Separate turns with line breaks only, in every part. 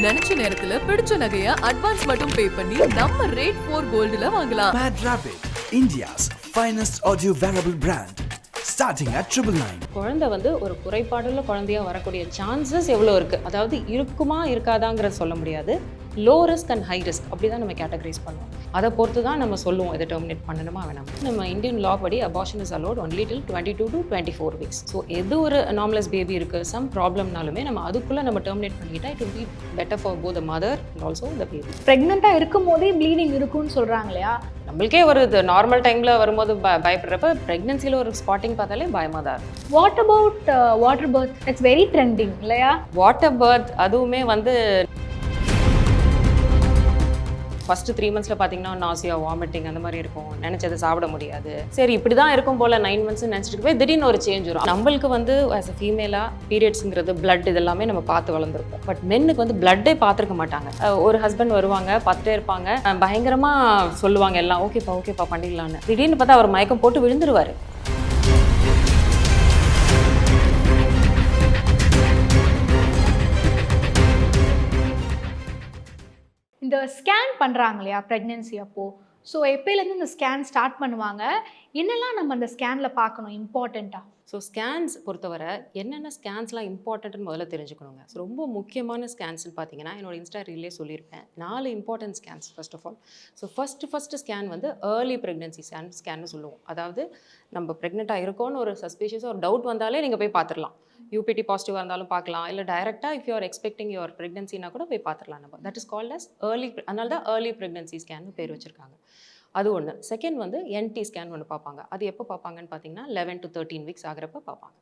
நினைச்ச நேரத்துல பிடிச்ச நகைய அட்வான்ஸ் மட்டும் பே பண்ணி நம்ம ரேட் 4 கோல்டுல வாங்கலாம்.
Mad Rapid, India's finest audio wearable brand, starting at 999.
குழந்தை வந்து ஒரு குறைபாடுள்ள குழந்தையா வரக்கூடிய சான்சஸ் எவ்வளோ இருக்குது, அதாவது இருக்குமா இருக்காதாங்கிறத சொல்ல முடியாது. Low risk and high risk அப்படி தான் நம்ம கேட்டகரைஸ் பண்ணுவோம். அதை பொறுத்து தான் நம்ம சொல்லுவோம் இதை டெர்மினேட் பண்ணணுமா வேணாம். நம்ம இந்தியன் லா படி abortion is allowed only till 22 to 24 weeks. So எது ஒரு அனாமலஸ் பேபி இருக்குது, சம் ப்ராப்ளம்னாலுமே நம்ம அதுக்குள்ளே நம்ம டெர்மினேட் பண்ணிக்கிட்டா it will be better for both the mother and also the baby.
ப்ரெக்னெண்ட்டாக இருக்கும் போதே ப்ளீடிங் இருக்குன்னு சொல்கிறாங்க இல்லையா?
நம்மளுக்கே ஒரு நார்மல் டைமில் வரும்போது பயப்படுறப்ப ப்ரெக்னன்சியில் ஒரு ஸ்பாட்டிங் பார்த்தாலே பயமாக தான் இருக்கும்.
What about water birth? It's very trending இல்லையா?
வாட்டர் பர்த் அதுவுமே வந்து ஃபஸ்ட்டு 3 months பார்த்தீங்கன்னா நாசியா, வாமிட்டிங் அந்த மாதிரி இருக்கும், நினச்சதை சாப்பிட முடியாது. சரி இப்படி தான் இருக்கும் போல் 9 months நினச்சிட்டு போய் திடீர்னு ஒரு சேஞ்ச் வரும். நம்மளுக்கு வந்து ஆஸ் அ ஃபீமேலாக பீரியட்ஸுங்கிறது பிளட் இதெல்லாமே நம்ம பார்த்து வளர்ந்துருப்போம். பட் மென்னுக்கு வந்து பிளட்டே பார்த்துருக்க மாட்டாங்க. ஒரு ஹஸ்பண்ட் வருவாங்க, பார்த்துட்டே இருப்பாங்க, பயங்கரமாக சொல்லுவாங்க எல்லாம் ஓகேப்பா பண்ணிடலான்னு. திடீர்னு பார்த்தா அவர் மயக்கம் போட்டு விழுந்துருவார்.
இந்த ஸ்கேன் பண்ணுறாங்க இல்லையா ப்ரெக்னென்சி அப்போது? ஸோ எப்போலேருந்து இந்த ஸ்கேன் ஸ்டார்ட் பண்ணுவாங்க? என்னெல்லாம் நம்ம அந்த ஸ்கேனில் பார்க்கணும் இம்பார்ட்டண்ட்டாக?
ஸோ ஸ்கேன்ஸ் பொறுத்தவரை என்னென்ன ஸ்கேன்ஸ்லாம் இம்பார்ட்டன்ட்னு முதல்ல தெரிஞ்சுக்கணுங்க. ஸோ ரொம்ப முக்கியமான ஸ்கேன்ஸ்னு பார்த்தீங்கன்னா என்னோட இன்ஸ்டா ரீல்லே சொல்லியிருப்பேன் 4 important scans. First of all so first scan வந்து ஏர்லி ப்ரெக்னன்சி ஸ்கேன்னு சொல்லுவோம். அதாவது நம்ம ப்ரெக்னெண்ட்டாக இருக்கோன்னு ஒரு சஸ்பீஷியஸாக ஒரு டவுட் வந்தாலே நீங்கள் போய் பார்த்துடலாம். யூபிடி பாசிட்டிவாக இருந்தாலும் பார்க்கலாம், இல்லை டைரெக்டாக if you are expecting your ப்ரெக்னன்சினா கூட போய் பார்த்துடலாம் நம்ம. That is called as early. அதனால தான் ஏர்லி ப்ரெக்னன்சி ஸ்கேன்னு பேர் வச்சுருக்காங்க. அது ஒன்று. செகண்ட் வந்து என்டி ஸ்கேன் ஒன்று பார்ப்பாங்க. அது எப்போ பார்ப்பாங்கன்னு பார்த்தீங்கன்னா 11 to 13 வீக்ஸ் ஆகிறப்ப பார்ப்பாங்க.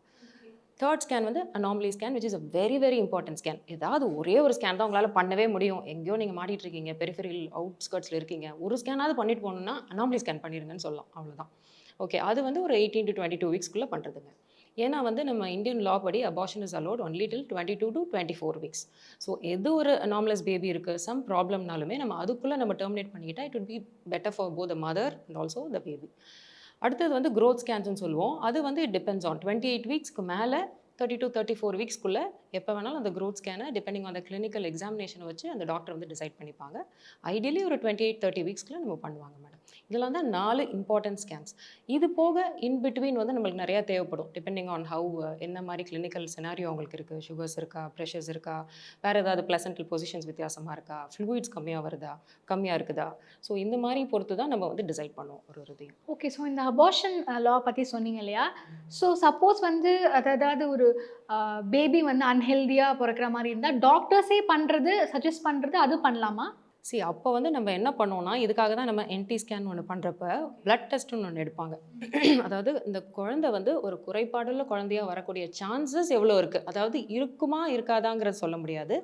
தேர்ட் ஸ்கேன் வந்து anomaly scan, which is a very very important scan. ஏதாவது ஒரே ஒரு ஸ்கேன் தான் உங்களால் பண்ணவே முடியும். எங்கேயோ நீங்கள் மாட்டிகிட்டு இருக்கீங்க, பெரிஃபெரியல் அவுட்ஸ்கர்ட்ஸில் இருக்கீங்க, ஒரு ஸ்கேனாவது பண்ணிட்டு போகணுன்னா அனாமலி ஸ்கேன் பண்ணிடுங்கன்னு சொல்லலாம். அவ்வளோதான். ஓகே, அது வந்து ஒரு 18 to 22 வீக்ஸ்க்குள்ளே பண்ணுறதுங்க. ஏன்னா வந்து நம்ம இந்தியன் லா படி abortion is allowed only till 22 to 24 weeks. So எது ஒரு அனாமலஸ் பேபி இருக்குது, சம் ப்ராப்ளம்னாலுமே நம்ம அதுக்குள்ளே நம்ம டெர்மினேட் பண்ணிக்கிட்டா it will be better for both the mother and also the baby. அடுத்தது வந்து க்ரோத் ஸ்கேன்ஸ்னு சொல்லுவோம். அது வந்து இட் டிபெண்ட்ஸ் ஆன் 28 வீக்ஸ்க்கு மேலே 30 to 34 வீக்ஸ்க்குள்ளே எப்போ வேணாலும் அந்த க்ரோத் ஸ்கேனை டிபெண்டிங் ஆன் த கிளினிக்கல் எக்ஸாமினேஷனை வச்சு அந்த டாக்டர் வந்து டிசைட் பண்ணிப்பாங்க. ஐடியலி ஒரு 28-30 வீக்ஸ்க்குள்ளே நம்ம பண்ணுவாங்க மேடம். இதெல்லாம் தான் 4 இம்பார்ட்டன்ட் ஸ்கேன்ஸ். இது போக இன் பிட்வீன் வந்து நம்மளுக்கு நிறையா தேவைப்படும் டிபெண்டிங் ஆன் ஹவு என்ன மாதிரி கிளினிக்கல் சினாரியோ அவங்களுக்கு இருக்குது. சுகர்ஸ் இருக்கா, ப்ரெஷர்ஸ் இருக்கா, வேறு ஏதாவது பிளசன்டல் பொசிஷன்ஸ் வித்தியாசமாக இருக்கா, ஃப்ளூயிட்ஸ் கம்மியாக இருக்குதா. ஸோ இந்த மாதிரி பொறுத்து தான் நம்ம வந்து டிசைட் பண்ணுவோம் ஒரு இதையும்.
ஓகே, ஸோ இந்த அபார்ஷன் லா பற்றி சொன்னீங்க இல்லையா? ஸோ சப்போஸ் வந்து அதாவது ஒரு பேபி வந்து அன்ஹெல்தியாக பிறக்கிற மாதிரி இருந்தால் டாக்டர்ஸே பண்ணுறது சஜஸ்ட் பண்ணுறது அது பண்ணலாமா?
அப்போ வந்து நம்ம என்ன பண்ணுவோம்னா, இதுக்காக தான் நம்ம என்டி ஸ்கேன் ஒன்று பண்ணுறப்ப பிளட் டெஸ்ட்டுன்னு ஒன்று எடுப்பாங்க. அதாவது இந்த குழந்தை வந்து ஒரு குறைபாடுள்ள குழந்தையாக வரக்கூடிய சான்சஸ் எவ்வளோ இருக்குது, அதாவது இருக்குமா இருக்காதாங்கிறத சொல்ல முடியாது.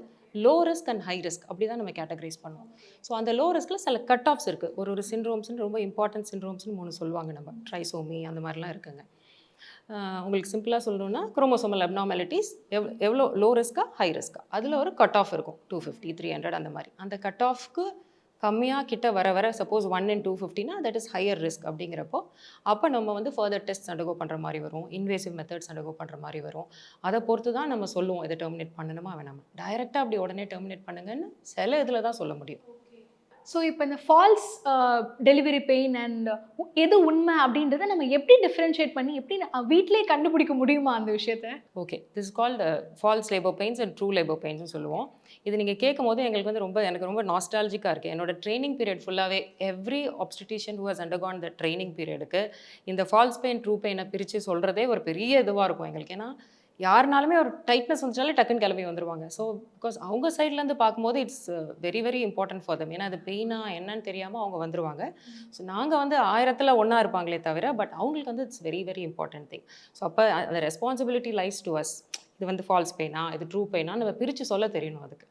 Low risk and high risk அப்படி தான் நம்ம கேட்டகரைஸ் பண்ணுவோம். ஸோ அந்த லோ ரிஸ்கில் சில கட் ஆஃப்ஸ் இருக்குது. ஒரு சிண்ட்ரோம்ஸ்னு ரொம்ப இம்பார்ட்டன்ட் சிண்ட்ரோம்ஸ்னு 3 சொல்லுவாங்க. நம்ம ட்ரைசோமி அந்த மாதிரிலாம் இருக்குங்க. உங்களுக்கு சிம்பிளாக சொல்லணுன்னா குரோமோசோமல் அப்னார்மாலிட்டிஸ் எவ்வளோ லோ ரிஸ்க்கா ஹை ரிஸ்க்கா அதில் ஒரு கட் ஆஃப் இருக்கும். 250, 300 அந்த மாதிரி. அந்த கட் ஆஃப்க்கு கம்மியாக கிட்ட வர சப்போஸ் 1 in 250னா தட் இஸ் ஹையர் ரிஸ்க். அப்படிங்கிறப்போ அப்போ நம்ம வந்து ஃபர்தர் டெஸ்ட் அண்டர்கோ பண்ணுற மாதிரி வரும், இன்வேசிவ் மெத்தட்ஸ் அண்டர்கோ பண்ணுற மாதிரி வரும். அதை பொறுத்து தான் நம்ம சொல்லுவோம் இதை டெர்மினேட் பண்ணணுமா வேணாமா. டைரெக்டாக அப்படி உடனே டெர்மினேட் பண்ணுங்கன்னு சில இதில் தான் சொல்ல முடியும்.
ஸோ இப்போ இந்த ஃபால்ஸ் டெலிவரி பெயின் அண்ட் எது உண்மை அப்படின்றத நம்ம எப்படி டிஃப்ரென்ஷியேட் பண்ணி எப்படி வீட்டிலே கண்டுபிடிக்க முடியுமா அந்த விஷயத்த?
Okay, this is called false labour pains and true labour பெயின்ஸ்னு சொல்லுவோம். இது நீங்கள் கேட்கும் போது எங்களுக்கு வந்து எனக்கு ரொம்ப நாஸ்டாலஜிக்காக இருக்குது. என்னோட ட்ரைனிங் பீரியட் ஃபுல்லாகவே every obstetrician who has undergone the training பீரியடுக்கு இந்த ஃபால்ஸ் பெயின் ட்ரூ பெயினை பிரித்து சொல்கிறதே ஒரு பெரிய இதுவாக இருக்கும் எங்களுக்கு. ஏன்னா யாருனாலுமே ஒரு டைட்னஸ் வந்துச்சாலே டக்குன்னு கிளம்பி வந்துடுவாங்க. ஸோ பிகாஸ் அவங்க சைட்லேருந்து பார்க்கும்போது it's very very important for them. ஏன்னா அது பெயினாக என்னன்னு தெரியாமல் அவங்க வந்துடுவாங்க. ஸோ நாங்கள் வந்து 1000ல் ஒன்றா இருப்பாங்களே தவிர பட் அவங்களுக்கு வந்து it's very very important thing. So அப்போ அந்த ரெஸ்பான்சிபிலிட்டி லைஸ் டு அஸ். இது வந்து ஃபால்ஸ் பெயினா, இது ட்ரூ பெயினா நம்ம பிரித்து சொல்ல தெரியணும் அதுக்கு.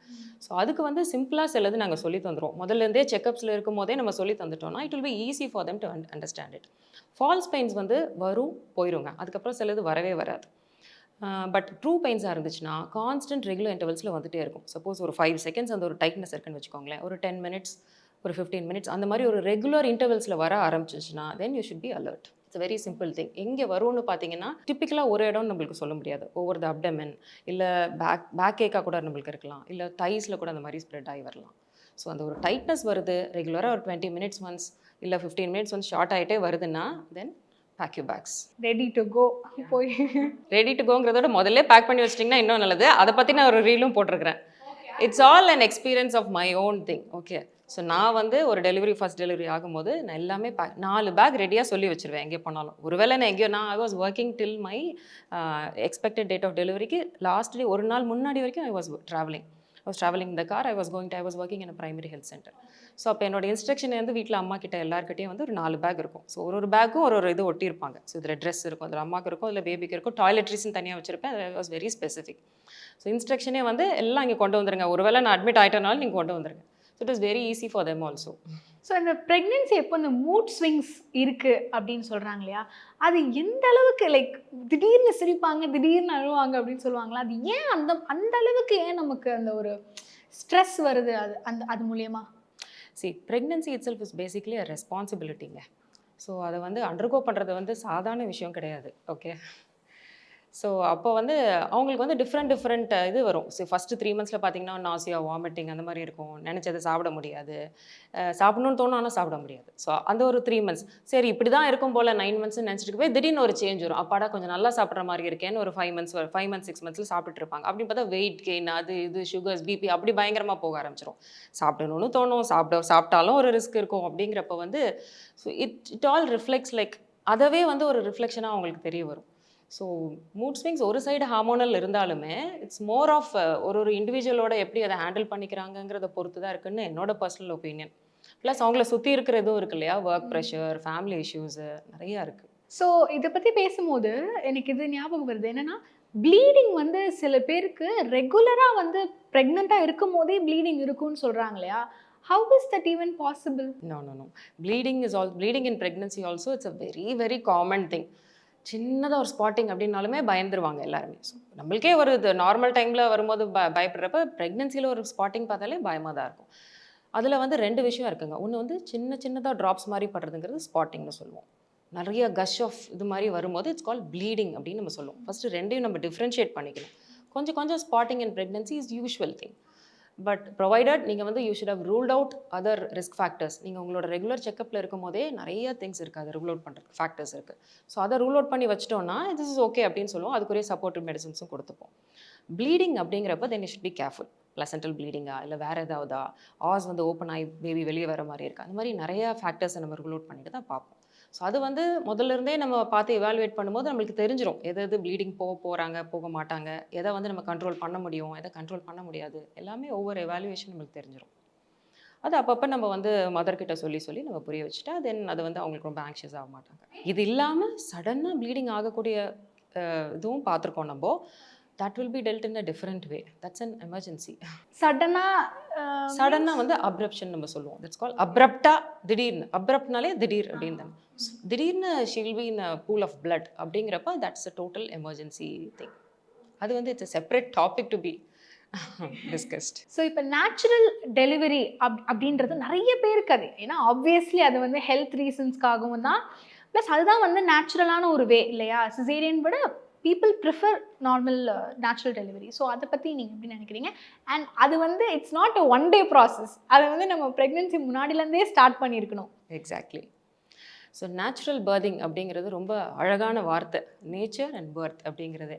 ஸோ அதுக்கு வந்து சிம்பிளாக சிலது நாங்கள் சொல்லி தந்துடுவோம். முதல்லேருந்தே செக்கப்ஸில் இருக்கும் போதே நம்ம சொல்லி தந்துட்டோம்னா it will be easy for them to understand it. False pains வந்து வரும் போயிடுங்க, அதுக்கப்புறம் சிலது வரவே வராது. பட் ட்ரூ பெயின்ஸாக இருந்துச்சுன்னா கான்ஸ்டன்ட் ரெகுலர் இன்டர்வல்ஸில் வந்துகிட்டே இருக்கும். சப்போஸ் ஒரு 5 செகண்ட்ஸ் அந்த ஒரு டைட்னஸ் இருக்குன்னு வச்சுக்கோங்களேன், ஒரு 10 minutes, ஒரு 15 minutes அந்த மாதிரி ஒரு ரெகுலர் இன்டர்வல்ஸில் வர ஆரம்பிச்சிச்சுன்னா then you should be alert. It's very simple thing. எங்கே வரும்னு பார்த்தீங்கன்னா டிப்பிக்கலாக ஒரு இடம் நம்மளுக்கு சொல்ல முடியாது. ஓவர் த அப்டமென் இல்லை பேக் ஏக்காக கூட நம்மளுக்கு இருக்கலாம், இல்லை தைஸில் கூட அந்த மாதிரி ஸ்ப்ரெட் ஆகி வரலாம். ஸோ அந்த ஒரு டைட்னஸ் வருது ரெகுலராக ஒரு 20 minutes ஒன்ஸ் இல்லை 15 minutes ஒன்ஸ் ஷார்ட் ஆகிட்டே வருதுன்னா then pack your bags.
Ready to go போய்
ரெடி டு கோங்கிறதோட முதல்ல பேக் பண்ணி வச்சிட்டிங்கன்னா இன்னும் நல்லது. அதை பற்றி நான் ஒரு ரீலும் போட்டிருக்கிறேன். It's all an experience of my own thing. Okay, so நான் வந்து ஒரு ஃபர்ஸ்ட் டெலிவரி ஆகும்போது நான் எல்லாமே 4 பேக் ரெடியாக சொல்லி வச்சுருவேன் எங்கே போனாலும். ஒருவேளை நான் எங்கேயோ I was working till my expected date of டெலிவரிக்கு லாஸ்ட் டே ஒரு நாள் முன்னாடி வரைக்கும் ஐ வாஸ் ட்ராவலிங் இந்த car. I was working in primary health centre. So அப்போ என்னோட இன்ஸ்ட்ரக்ஷன் வந்து வீட்டில் அம்மா கிட்ட எல்லாருக்கிட்டையும் வந்து ஒரு 4 பேக் இருக்கும். ஸோ ஒரு பேக்கும் ஒரு இது ஒட்டியிருப்பாங்க. ஸோ இதில் ட்ரெஸ் இருக்கும், அதில் அம்மாவுக்கு இருக்கும், அதில் பேபிக்கு இருக்கும், டாய்லெட்ரிஸ்ன்னு தனியாக வச்சுருப்பேன். அது வாஸ் வெரி ஸ்பெசிஃபிக். ஸோ இன்ஸ்ட்ரக்ஷனே வந்து எல்லாம் இங்கே கொண்டு வந்துருங்க, ஒருவேளை நான் அட்மிட் ஆகிட்டனாலும் நீங்கள் கொண்டு வந்துருங்க. So it is very easy for them also.
So இந்த ப்ரெக்னென்சி எப்போ இந்த மூட் ஸ்விங்ஸ் இருக்குது அப்படின்னு சொல்கிறாங்க இல்லையா, அது எந்த அளவுக்கு லைக் திடீர்னு சிரிப்பாங்க திடீர்னு அழுவாங்க அப்படின்னு சொல்லுவாங்களா, அது ஏன் அந்த அளவுக்கு ஏன் நமக்கு அந்த ஒரு ஸ்ட்ரெஸ் வருது அது மூலியமா?
Pregnancy itself is basically a ரெஸ்பான்சிபிலிட்டிங்க. ஸோ அதை வந்து அண்டர்கோ பண்ணுறது வந்து சாதாரண விஷயம் கிடையாது. ஓகே, ஸோ அப்போ வந்து அவங்களுக்கு வந்து டிஃப்ரெண்ட் இது வரும். ஸோ ஃபஸ்ட்டு 3 months பார்த்தீங்கன்னா நாசியா, வாமிட்டிங் அந்த மாதிரி இருக்கும். நினச்சதை சாப்பிட முடியாது, சாப்பிடணும்னு தோணும் ஆனால் சாப்பிட முடியாது. ஸோ அந்த ஒரு 3 months சரி இப்படி தான் இருக்கும் போல் 9 months நினச்சிட்டு போய் திடீர்னு ஒரு சேஞ்ச் வரும். அப்பாடா கொஞ்சம் நல்லா சாப்பிட்ற மாதிரி இருக்கேன்னு ஒரு 5 months 6 months சாப்பிட்டுட்டு இருப்பாங்க. அப்படின்னு பார்த்தா வெயிட் கெயின், அது இது சுகர்ஸ், பிபி அப்படி பயங்கரமாக போக ஆரம்பிச்சிடும். சாப்பிடணும்னு தோணும், சாப்பிட்டாலும் ஒரு ரிஸ்க் இருக்கும். அப்படிங்கிறப்ப வந்து so it all reflects like அதவே வந்து ஒரு ரிஃப்ளெக்ஷனாக அவங்களுக்கு தெரிய வரும். ஸோ மூட் ஸ்விங்ஸ் ஒரு சைடு ஹார்மோனல் இருந்தாலுமே இட்ஸ் மோர் ஆஃப் ஒரு இண்டிவிஜுவலோட எப்படி அதை ஹேண்டில் பண்ணிக்கிறாங்கங்கிறத பொறுத்து தான் இருக்குன்னு என்னோட பர்சனல் ஒப்பீனியன். ப்ளஸ் அவங்கள சுற்றி இருக்கிற இதுவும் இருக்கு இல்லையா, ஒர்க் ப்ரெஷர், ஃபேமிலி இஷ்யூஸு நிறையா இருக்குது.
ஸோ இதை பற்றி பேசும்போது எனக்கு இது ஞாபகம் வருது என்னென்னா, ப்ளீடிங் வந்து சில பேருக்கு ரெகுலராக வந்து ப்ரெக்னெண்ட்டாக இருக்கும் போதே ப்ளீடிங் இருக்குன்னு சொல்கிறாங்க இல்லையா, how is that even possible?
No. Bleeding in pregnancy also, it's a very very common thing. சின்னதாக ஒரு ஸ்பாட்டிங் அப்படின்னாலுமே பயந்துருவாங்க எல்லாருமே. ஸோ நம்மளுக்கே ஒரு இது நார்மல் டைமில் வரும்போது பயப்படுறப்ப ப்ரெக்னென்சியில் ஒரு ஸ்பாட்டிங் பார்த்தாலே பயமாக தான் இருக்கும். அதில் வந்து 2 விஷயம் இருக்குங்க. ஒன்று வந்து சின்னதாக ட்ராப்ஸ் மாதிரி படுறதுங்கிறது ஸ்பாட்டிங்னு சொல்லுவோம். நிறைய கஷ் ஆஃப் இது மாதிரி வரும்போது இட்ஸ் கால் ப்ளீடிங் அப்படின்னு நம்ம சொல்லுவோம். ஃபஸ்ட்டு ரெண்டையும் நம்ம டிஃப்ரென்ஷியேட் பண்ணிக்கணும். கொஞ்சம் spotting in pregnancy is usual thing. But provided நீங்கள் வந்து you should have ruled out other risk factors. நீங்கள் உங்களோட ரெகுலர் செக்கப்பில் இருக்கும் போதே நிறைய திங்ஸ் இருக்குது, அதை ரூல் அவுட் பண்ணுறதுக்கு ஃபேக்டர்ஸ் இருக்குது. ஸோ அதை ரூல் அவுட் பண்ணி வச்சிட்டோம்னா திஸ் இஸ் ஓகே அப்படின்னு சொல்லுவோம். அதுக்குரிய சப்போர்ட்டிவ் மெடிசன்ஸும் கொடுத்துப்போம். ப்ளீடிங் அப்படிங்கிறப்ப then you should be careful. Placental ப்ளீடிங்கா இல்லை வேறு ஏதாவதா, ஆஸ் வந்து ஓப்பன் ஆகி பேபி வெளியே வர மாதிரி இருக்குது, அந்த மாதிரி நிறையா ஃபேக்டர்ஸை நம்ம ரூல் அவுட் பண்ணிட்டு தான் பார்ப்போம். ஸோ அது வந்து முதல்ல இருந்தே நம்ம பார்த்து எவாலுவேட் பண்ணும்போது நம்மளுக்கு தெரிஞ்சிடும் எது ப்ளீடிங் போக மாட்டாங்க, எதை வந்து நம்ம கண்ட்ரோல் பண்ண முடியும், எதை கண்ட்ரோல் பண்ண முடியாது, எல்லாமே ஒவ்வொரு எவாலுவேஷன் நம்மளுக்கு தெரிஞ்சிடும். அது அப்பப்போ நம்ம வந்து மதர்கிட்ட சொல்லி நம்ம புரிய வச்சுட்டா தென் அது வந்து அவங்களுக்கு ரொம்ப ஆங்ஷியஸ் ஆக மாட்டாங்க. இது இல்லாமல் சடனாக ப்ளீடிங் ஆகக்கூடிய இதுவும் பார்த்துருக்கோம் நம்ம. that will be dealt in a different way. That's an emergency. சடனாக வந்து அப்ரப்ஷன் நம்ம சொல்லுவோம். தட்ஸ் கால் அப்ரப்டா, திடீர்னு. அப்ரப்ட்னாலே திடீர் அப்படின்னு தானே. திடீர்னு she will be in a pool of blood அப்படிங்கிறப்ப that's a total emergency thing. அது வந்து it's a separate topic to be discussed.
So இப்போ நேச்சுரல் டெலிவரி அப்படின்றது நிறைய பேருக்கு அது, ஏன்னா ஆப்வியஸ்லி அது வந்து ஹெல்த் ரீசன்ஸ்க்காகவும் தான், ப்ளஸ் அதுதான் வந்து நேச்சுரலான ஒரு வே இல்லையா. சிசேரியன் விட people prefer normal natural delivery. So அதை பற்றி நீங்கள் எப்படி நினைக்கிறீங்க? அண்ட் அது வந்து it's not a one day process, அதை வந்து நம்ம ப்ரெக்னென்சி முன்னாடிலேருந்தே ஸ்டார்ட் பண்ணியிருக்கணும்.
எக்ஸாக்ட்லி. ஸோ நேச்சுரல் பர்திங் அப்படிங்கிறது ரொம்ப அழகான வார்த்தை, நேச்சர் அண்ட் பர்த் அப்படிங்கிறது.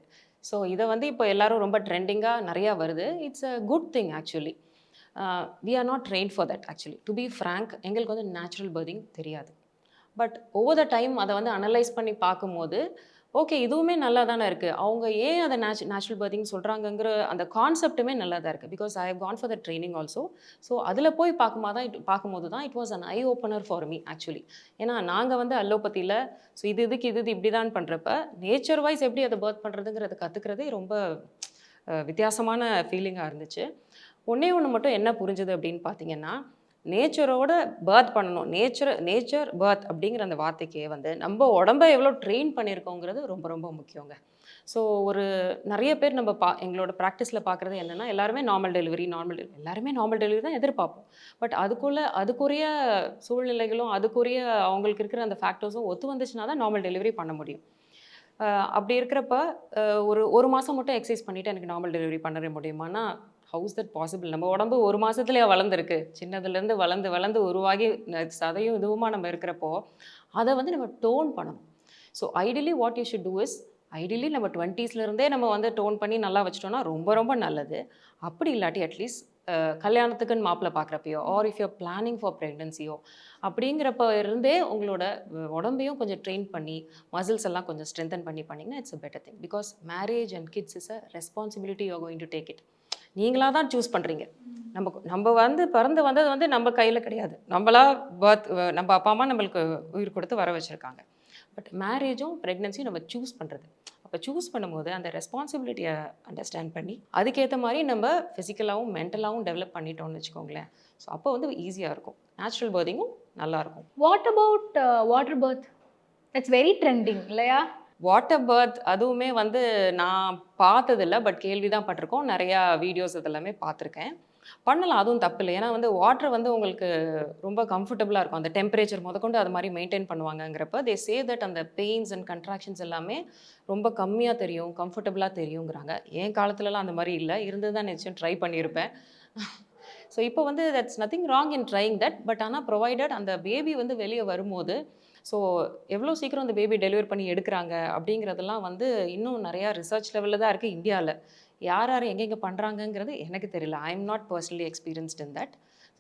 ஸோ இதை வந்து இப்போ எல்லாரும் ரொம்ப ட்ரெண்டிங்காக நிறையா வருது. It's a good thing actually. We are not train for that actually. To be frank, எங்களுக்கு வந்து நேச்சுரல் பர்திங் தெரியாது. பட் ஓவர் த டைம் அதை வந்து அனலைஸ் பண்ணி பார்க்கும்போது ஓகே இதுவுமே நல்லா தானே இருக்குது, அவங்க ஏன் அதை நேச்சுரல் பர்திங் சொல்கிறாங்கங்கிற அந்த கான்செப்ட்டுமே நல்லா தான் இருக்குது. Because I have gone for the training also. So அதில் போய் பார்க்கும்போது தான் it was an eye opener for me actually. ஏன்னா நாங்கள் வந்து அலோபதியில் ஸோ இது இப்படி தான் பண்ணுறப்ப நேச்சர் வைஸ் எப்படி அதை பர்த் பண்ணுறதுங்கிறத கற்றுக்கிறதே ரொம்ப வித்தியாசமான ஃபீலிங்காக இருந்துச்சு. ஒன்று மட்டும் என்ன புரிஞ்சுது அப்படின்னு பார்த்தீங்கன்னா, நேச்சரோட பர்த் பண்ணணும், நேச்சர் பர்த் அப்படிங்கிற அந்த வார்த்தைக்கே வந்து நம்ம உடம்பை எவ்வளோ ட்ரெயின் பண்ணியிருக்கோங்கிறது ரொம்ப ரொம்ப முக்கியங்க. ஸோ ஒரு நிறைய பேர் நம்ம எங்களோட ப்ராக்டிஸில் பார்க்குறது என்னென்னா எல்லாருமே நார்மல் டெலிவரி எல்லாருமே நார்மல் டெலிவரி தான் எதிர்பார்ப்போம். பட் அதுக்குரிய சூழ்நிலைகளும் அதுக்குரிய அவங்களுக்கு இருக்கிற அந்த ஃபேக்டர்ஸும் ஒத்து வந்துச்சுன்னா தான் நார்மல் டெலிவரி பண்ண முடியும். அப்படி இருக்கிறப்ப ஒரு மாதம் மட்டும் எக்ஸசைஸ் பண்ணிவிட்டு எனக்கு நார்மல் டெலிவரி பண்ண முடியுமானா ஹவுஸ் தட் பாசிபிள்? நம்ம உடம்பு ஒரு மாதத்துலேயே வளர்ந்துருக்கு, சின்னதுலேருந்து வளர்ந்து உருவாகி சதையும் இதுவுமா நம்ம இருக்கிறப்போ அதை வந்து நம்ம டோன் பண்ணணும். So ideally what you should do is, ideally நம்ம 20ஸ்லேருந்தே நம்ம வந்து டோன் பண்ணி நல்லா வச்சிட்டோம்னா ரொம்ப ரொம்ப நல்லது. அப்படி இல்லாட்டி அட்லீஸ்ட் கல்யாணத்துக்குன்னு மாப்பிள்ளை பார்க்குறப்பையோ or if you're planning for ப்ரெக்னன்சியோ அப்படிங்கிறப்ப இருந்தே உங்களோட உடம்பையும் கொஞ்சம் ட்ரெயின் பண்ணி மசில்ஸ் எல்லாம் கொஞ்சம் ஸ்ட்ரென்தன் பண்ணிங்கன்னா it's a better thing. Because marriage and kids is a responsibility you are going to take it. நீங்களாக தான் சூஸ் பண்ணுறீங்க. நம்ம வந்து பிறந்து வந்தது வந்து நம்ம கையில் கிடையாது. நம்ம அப்பா அம்மா நம்மளுக்கு உயிர் கொடுத்து வர வச்சுருக்காங்க. பட் மேரேஜும் ப்ரெக்னன்சியும் நம்ம சூஸ் பண்ணுறது. அப்போ சூஸ் பண்ணும்போது அந்த ரெஸ்பான்சிபிலிட்டியை அண்டர்ஸ்டாண்ட் பண்ணி அதுக்கேற்ற மாதிரி நம்ம ஃபிசிக்கலாகவும் மென்டலாகவும் டெவலப் பண்ணிட்டோம்னு வச்சுக்கோங்களேன். ஸோ அப்போ வந்து ஈஸியாக இருக்கும். நேச்சுரல் பர்திங்கும் நல்லாயிருக்கும்.
What about water birth? It's very trending இல்லையா?
வாட்டர் பர்த் அதுவுமே வந்து நான் பார்த்ததில்லை, பட் கேள்வி தான் பட்டிருக்கோம். நிறையா வீடியோஸ் இதெல்லாமே பார்த்துருக்கேன். பண்ணலாம், அதுவும் தப்பு இல்லை. ஏன்னா வந்து வாட்டர் வந்து உங்களுக்கு ரொம்ப கம்ஃபர்டபுளாக இருக்கும். அந்த டெம்பரேச்சர் முதற்கொண்டு அது மாதிரி மெயின்டைன் பண்ணுவாங்கங்கிறப்ப தே சே தட் அந்த பெயின்ஸ் அண்ட் கன்ட்ராக்ஷன்ஸ் எல்லாமே ரொம்ப கம்மியாக தெரியும், கம்ஃபர்டபுளாக தெரியுங்கிறாங்க. என் காலத்துலலாம் அந்த மாதிரி இல்லை, இருந்து தான் நிச்சயம் ட்ரை பண்ணியிருப்பேன். ஸோ இப்போ வந்து that's nothing wrong in trying that. But ஆனால் ப்ரொவைடட் அந்த பேபி வந்து வெளியே வரும்போது ஸோ எவ்வளோ சீக்கிரம் அந்த பேபி டெலிவரி பண்ணி எடுக்கிறாங்க அப்படிங்கிறதெல்லாம் வந்து இன்னும் நிறையா ரிசர்ச் லெவலில் தான் இருக்குது இந்தியாவில். யார் எங்கெங்கே பண்ணுறாங்கங்கிறது எனக்கு தெரியல. I am not personally experienced in that.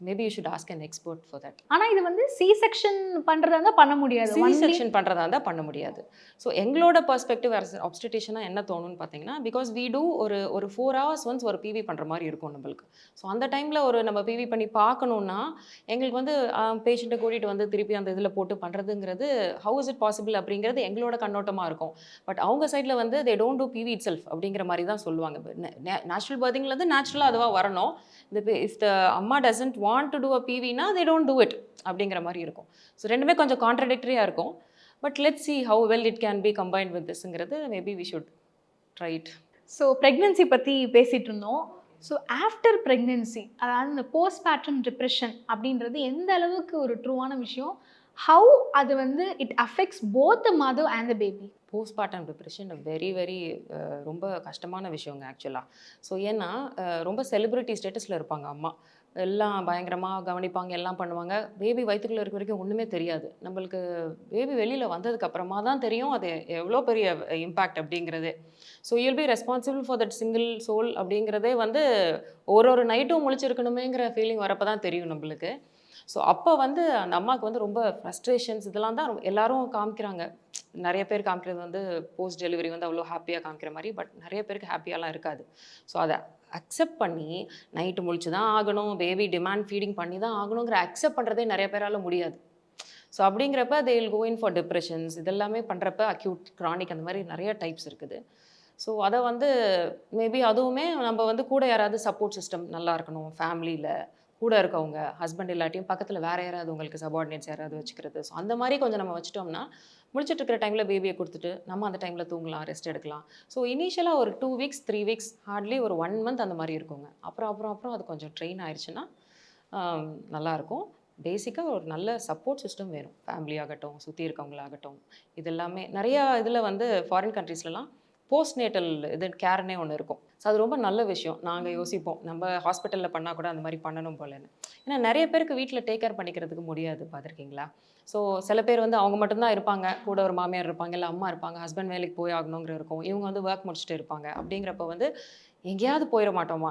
Maybe you should ask an expert for that.
ஆனால் இது வந்து சி செக்ஷன் பண்ணுறதா இருந்தால் பண்ண முடியாது.
செக்ஷன் பண்ணுறதா இருந்தால் பண்ண முடியாது. ஸோ எங்களோட பர்ஸ்பெக்டிவ் ஆப்ஸ்டெட்டிஷனாக என்ன தோணுன்னு பார்த்தீங்கன்னா, பிகாஸ் வி டூ ஒரு 4 hours ஒன்ஸ் ஒரு பிவி பண்ணுற மாதிரி இருக்கும் நம்மளுக்கு. ஸோ அந்த டைமில் நம்ம பிவி பண்ணி பார்க்கணுன்னா எங்களுக்கு வந்து பேஷண்ட்டை கூட்டிகிட்டு வந்து திருப்பி அந்த இதில் போட்டு பண்ணுறதுங்கிறது ஹவு இஸ் இட் பாசிபிள் அப்படிங்கிறது எங்களோட கண்ணோட்டமாக இருக்கும். பட் அவங்க சைடில் வந்து they don't do PV itself அப்படிங்கிற மாதிரி தான் சொல்லுவாங்க. நேச்சுரல் பர்திங்லேருந்து நேச்சுரலாக அதுவாக வரணும். இஃப் த அம்மா doesn't want to do a PV na they don't do it அப்படிங்கிற மாதிரி இருக்கும். ஸோ ரெண்டுமே கொஞ்சம் கான்ட்ரடிக்டரியாக இருக்கும். But let's see how well it can be combined with thisங்கிறது maybe we should try it.
So pregnancy பற்றி பேசிகிட்டு இருந்தோம். ஸோ ஆஃப்டர் ப்ரெக்னென்சி, அதாவது இந்த போஸ்ட்மார்ட்டம் டிப்ரெஷன் அப்படின்றது எந்த அளவுக்கு ஒரு ட்ரூவான விஷயம்? ஹவு அது வந்து it affects both the mother and the baby?
Postmortem depression very ரொம்ப கஷ்டமான விஷயங்க ஆக்சுவலாக. ஸோ ஏன்னா ரொம்ப செலிப்ரிட்டி ஸ்டேட்டஸில் இருப்பாங்க அம்மா, எல்லாம் பயங்கரமாக கவனிப்பாங்க, எல்லாம் பண்ணுவாங்க. பேபி வயிற்றுக்குள்ளே இருக்க வரைக்கும் ஒன்றுமே தெரியாது. நம்மளுக்கு பேபி வெளியில் வந்ததுக்கு அப்புறமா தான் தெரியும் அது எவ்வளோ பெரிய இம்பேக்ட் அப்படிங்கிறது. So you'll be responsible for that single soul அப்படிங்கிறதே வந்து ஒரு நைட்டும் முழிச்சிருக்கணுமேங்கிற ஃபீலிங் வரப்போ தான் தெரியும் நம்மளுக்கு. ஸோ அப்போ வந்து அந்த அம்மாவுக்கு வந்து ரொம்ப ஃப்ரஸ்ட்ரேஷன்ஸ் இதெல்லாம் தான் எல்லாரும் காமிக்கிறாங்க. நிறைய பேர் காமிக்கிறது வந்து போஸ்ட் டெலிவரி வந்து அவ்வளோ ஹாப்பியாக காமிக்கிற மாதிரி, பட் நிறைய பேருக்கு ஹாப்பியாலாம் இருக்காது. ஸோ அதை அக்செப்ட் பண்ணி நைட்டு முழிச்சு தான் ஆகணும், பேபி டிமாண்ட் ஃபீடிங் பண்ணி தான் ஆகணுங்கிற அக்செப்ட் பண்ணுறதே நிறைய பேரால் முடியாது. ஸோ அப்படிங்கிறப்ப they will go in for depressions. இதெல்லாமே பண்ணுறப்ப அக்யூட், க்ரானிக் அந்த மாதிரி நிறைய டைப்ஸ் இருக்குது. ஸோ அதை வந்து மேபி அதுவுமே நம்ம வந்து கூட யாராவது சப்போர்ட் சிஸ்டம் நல்லா இருக்கணும். ஃபேமிலியில் கூட இருக்கவங்க, ஹஸ்பண்ட் இல்லாட்டியும் பக்கத்தில் வேறு யாராவது உங்களுக்கு சபார்டினேட்ஸ் யாராவது வச்சுக்கிறது. ஸோ அந்த மாதிரி கொஞ்சம் நம்ம வச்சுட்டோம்னா முடிச்சுட்டு இருக்கிற டைமில் பேபியை கொடுத்துட்டு நம்ம அந்த டைமில் தூங்கலாம், ரெஸ்ட் எடுக்கலாம். ஸோ இனிஷியலாக ஒரு 2 weeks 3 weeks ஹார்ட்லி ஒரு 1 month அந்த மாதிரி இருக்குங்க. அப்புறம் அது கொஞ்சம் ட்ரெயின் ஆயிடுச்சுன்னா நல்லாயிருக்கும். பேசிக்காக ஒரு நல்ல சப்போர்ட் சிஸ்டம் வேணும். ஃபேமிலி ஆகட்டும், சுற்றி இருக்கவங்களாகட்டும். இது எல்லாமே நிறையா இதில் வந்து ஃபாரின் கண்ட்ரீஸ்லலாம் போஸ்ட்நேட்டல் இது கேர்னே ஒன்று இருக்கும். ஸோ அது ரொம்ப நல்ல விஷயம். நாங்கள் யோசிப்போம் நம்ம ஹாஸ்பிட்டலில் பண்ணால் கூட அந்த மாதிரி பண்ணணும் போலன்னு. ஏன்னா நிறைய பேருக்கு வீட்டில் டேக் கேர் பண்ணிக்கிறதுக்கு முடியாது, பார்த்துருக்கீங்களா? ஸோ சில பேர் வந்து அவங்க மட்டும்தான் இருப்பாங்க, கூட ஒரு மாமியார் இருப்பாங்க, இல்லை அம்மா இருப்பாங்க, ஹஸ்பண்ட் வேலைக்கு போய் ஆகணுங்கிற இருக்கும், இவங்க வந்து ஒர்க் முடிச்சுட்டு இருப்பாங்க. அப்படிங்கிறப்ப வந்து எங்கேயாவது போயிட மாட்டோமா,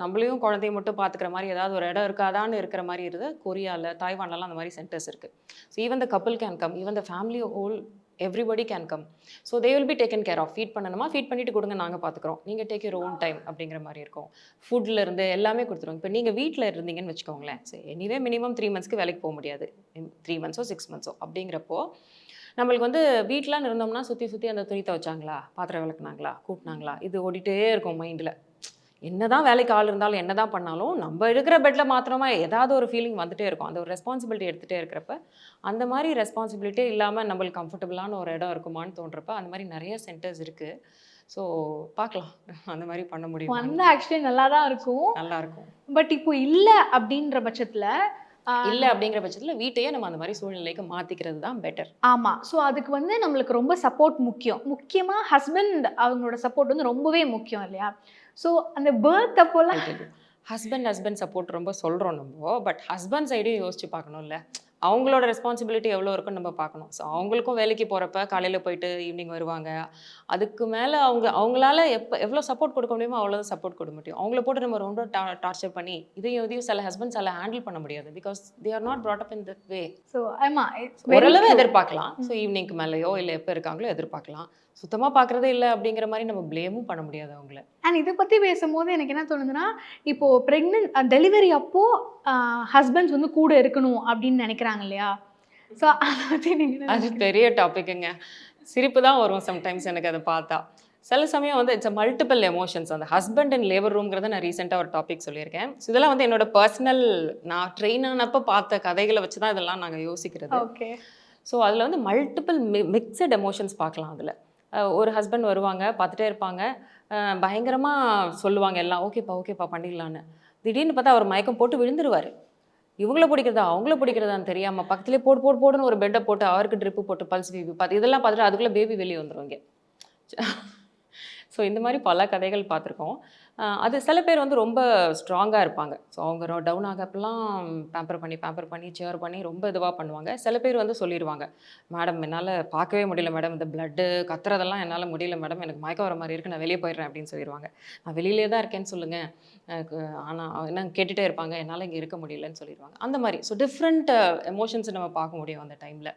நம்மளையும் குழந்தைய மட்டும் பார்த்துக்கிற மாதிரி ஏதாவது ஒரு இடம் இருக்காதான்னு இருக்கிற மாதிரி இருக்குது. கொரியாவில், தாய்வான்லலாம் அந்த மாதிரி சென்டர்ஸ் இருக்குது. So even the couple can come, even the family whole everybody can come. So they will be taken care of. Feed பண்ணணுமா, ஃபீட் பண்ணிட்டு கொடுங்க, நாங்கள் பார்த்துக்குறோம், நீங்கள் டேக் யூர் ஓன் டைம் அப்படிங்கிற மாதிரி இருக்கும். ஃபுட்லேருந்து எல்லாமே கொடுத்துருவோம். இப்போ நீங்கள் வீட்டில் இருந்தீங்கன்னு வச்சுக்கோங்களேன், சரி எனிவே மினிமம் 3 monthsக்கு வேலைக்கு போக முடியாது, 3 months 6 months அப்படிங்கிறப்போ நம்மளுக்கு வந்து வீட்டிலாம் இருந்தோம்னா சுற்றி அந்த துணி துவைச்சாங்களா, பாத்திரம் விளக்குனாங்களா, கூட்டினாங்களா, இது ஓடிட்டே இருக்கும் மைண்டில். என்னதான் வேலைக்கு ஆள் இருந்தாலும் என்னதான் பண்ணாலும் நம்ம இருக்கிற பெட்டில் மாத்திரமா ஏதாவது ஒரு ஃபீலிங் வந்துட்டே இருக்கும். அந்த ஒரு ரெஸ்பான்சிபிலிட்டி எடுத்துகிட்டே இருக்கிறப்ப அந்த மாதிரி ரெஸ்பான்சிபிலிட்டியே இல்லாமல் நம்மளுக்கு கம்ஃபர்டபுளான ஒரு இடம் இருக்குமான்னு தோன்றப்ப அந்த மாதிரி நிறைய சென்டர்ஸ் இருக்குது. ஸோ பார்க்கலாம் அந்த மாதிரி பண்ண முடியும்.
வந்து ஆக்சுவலி நல்லா தான் இருக்கும்.
நல்லா இருக்கும்.
பட் இப்போ இல்லை அப்படின்ற பட்சத்தில்
இல்லை அப்படிங்கிற பட்சத்தில் வீட்டையே நம்ம அந்த மாதிரி சூழ்நிலைக்கு மாற்றிக்கிறது தான் பெட்டர்.
ஆமாம். ஸோ அதுக்கு வந்து நம்மளுக்கு ரொம்ப சப்போர்ட் முக்கியம். முக்கியமாக ஹஸ்பண்ட் அவங்களோட சப்போர்ட் வந்து ரொம்பவே முக்கியம் இல்லையா? ஸோ அந்த பர்த் அப்போல்லாம்
ஹஸ்பண்ட் சப்போர்ட் ரொம்ப சொல்கிறோம் நம்ம. பட் ஹஸ்பண்ட் சைடையும் யோசிச்சு பார்க்கணும்ல. அவங்களோட ரெஸ்பான்சிபிலிட்டி எவ்வளோ இருக்குன்னு நம்ம பார்க்கணும். ஸோ அவங்களுக்கும் வேலைக்கு போகிறப்ப காலையில் போயிட்டு ஈவினிங் வருவாங்க. அதுக்கு மேலே அவங்களால எவ்வளோ சப்போர்ட் கொடுக்க முடியுமோ அவ்வளோதான் சப்போர்ட் கொடுக்க முடியும். அவங்கள போட்டு நம்ம ரொம்ப டார்ச்சர் பண்ணி இதையும் சில ஹஸ்பண்ட்ஸால் ஹேண்டில் பண்ண முடியாது. Because they are not brought up in that way.
So ஆமாம்,
ஓரளவு எதிர்பார்க்கலாம். ஸோ ஈவினிங்க்கு மேலேயோ இல்லை எப்போ இருக்காங்களோ எதிர்பார்க்கலாம். சுத்தமாக பார்க்குறதே இல்லை அப்படிங்கிற மாதிரி நம்ம ப்ளேமும் பண்ண முடியாது அவங்கள.
அண்ட் இதை பற்றி பேசும்போது எனக்கு என்ன தோணுதுன்னா, இப்போது டெலிவரி அப்போது ஹஸ்பண்ட்ஸ் வந்து கூட இருக்கணும் அப்படின்னு நினைக்கிறாங்க இல்லையா? ஸோ அதை பற்றி நீங்கள்
அது பெரிய டாபிக்குங்க. சிரிப்பு தான் வரும் சம்டைம்ஸ் எனக்கு அதை பார்த்தா. சில சமயம் வந்து இட்ஸ் மல்டிபிள் எமோஷன்ஸ். அந்த ஹஸ்பண்ட் அண்ட் லேபர் ரூம்ங்கிறத நான் ரீசெண்டாக ஒரு டாபிக் சொல்லியிருக்கேன். ஸோ இதெல்லாம் வந்து என்னோட பர்சனல் நான் ட்ரெயின் ஆனப்போ பார்த்த கதைகளை வச்சு தான் இதெல்லாம் நாங்கள் யோசிக்கிறது.
ஓகே.
ஸோ அதில் வந்து மல்டிபிள் மிக்சட் எமோஷன்ஸ் பார்க்கலாம். அதில் ஒரு ஹஸ்பண்ட் வருவாங்க, பார்த்துட்டே இருப்பாங்க, பயங்கரமாக சொல்லுவாங்க எல்லாம் ஓகேப்பா பண்ணிடலான்னு. திடீர்னு பார்த்தா அவர் மயக்கம் போட்டு விழுந்துருவார். இவங்கள பிடிக்கிறதா அவங்கள பிடிக்கிறதான்னு தெரியாமல் பக்கத்துலேயே போடுன்னு ஒரு பெட்டை போட்டு அவருக்கு ட்ரிப்பு போட்டு பல்ஸ் பேபி பார்த்து இதெல்லாம் பார்த்துட்டு அதுக்குள்ளே பேபி வெளியே வந்துடுவாங்க. ஸோ இந்த மாதிரி பல கதைகள் பார்த்துருக்கோம். அது சில பேர் வந்து ரொம்ப ஸ்ட்ராங்காக இருப்பாங்க. ஸோ அவங்க டவுன் ஆகப்பெல்லாம் பேம்பர் பண்ணி சேர் பண்ணி ரொம்ப இதுவாக பண்ணுவாங்க. சில பேர் வந்து சொல்லிடுவாங்க, மேடம் என்னால் பார்க்கவே முடியல மேடம், இந்த பிளட்டு கத்துறதெல்லாம் என்னால் முடியல மேடம், எனக்கு மயக்கம் வர மாதிரி இருக்குது, நான் வெளியே போயிடுறேன் அப்படின்னு சொல்லிடுவாங்க. நான் வெளியிலே தான் இருக்கேன்னு சொல்லுங்கள், ஆனால் என்ன கேட்டுகிட்டே இருப்பாங்க, என்னால் இங்கே இருக்க முடியலன்னு சொல்லிடுவாங்க. அந்த மாதிரி ஸோ டிஃப்ரெண்ட் எமோஷன்ஸை நம்ம பார்க்க முடியும் அந்த டைமில்.